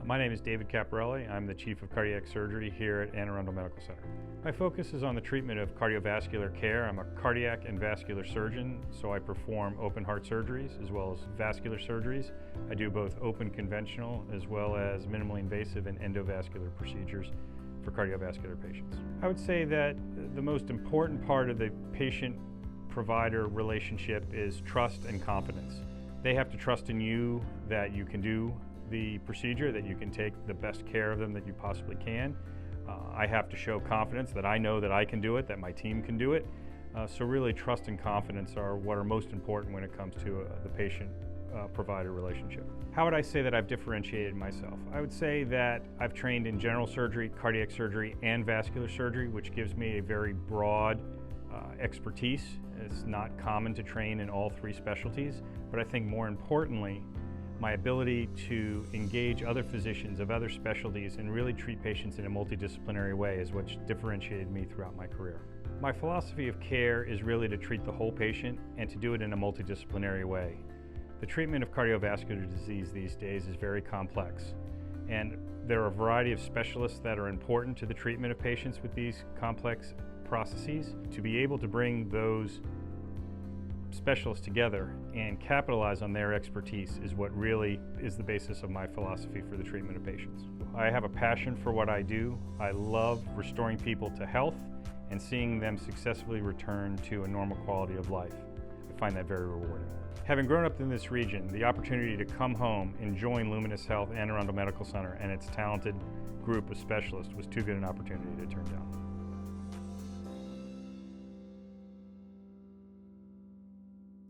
My name is David Caparrelli. I'm the Chief of Cardiac Surgery here at Anne Arundel Medical Center. My focus is on the treatment of cardiovascular care. I'm a cardiac and vascular surgeon, so I perform open heart surgeries as well as vascular surgeries. I do both open conventional as well as minimally invasive and endovascular procedures for cardiovascular patients. I would say that the most important part of the patient-provider relationship is trust and confidence. They have to trust in you that you can do the procedure, that you can take the best care of them that you possibly can. I have to show confidence that I know that I can do it, that my team can do it. So really trust and confidence are what are most important when it comes to the patient-provider relationship. How would I say that I've differentiated myself? I would say that I've trained in general surgery, cardiac surgery, and vascular surgery, which gives me a very broad expertise. It's not common to train in all three specialties, but I think more importantly, my ability to engage other physicians of other specialties and really treat patients in a multidisciplinary way is what's differentiated me throughout my career. My philosophy of care is really to treat the whole patient and to do it in a multidisciplinary way. The treatment of cardiovascular disease these days is very complex, and there are a variety of specialists that are important to the treatment of patients with these complex processes. To be able to bring those specialists together and capitalize on their expertise is what really is the basis of my philosophy for the treatment of patients. I have a passion for what I do. I love restoring people to health and seeing them successfully return to a normal quality of life. I find that very rewarding. Having grown up in this region, the opportunity to come home and join Luminis Health and Anne Arundel Medical Center and its talented group of specialists was too good an opportunity to turn down.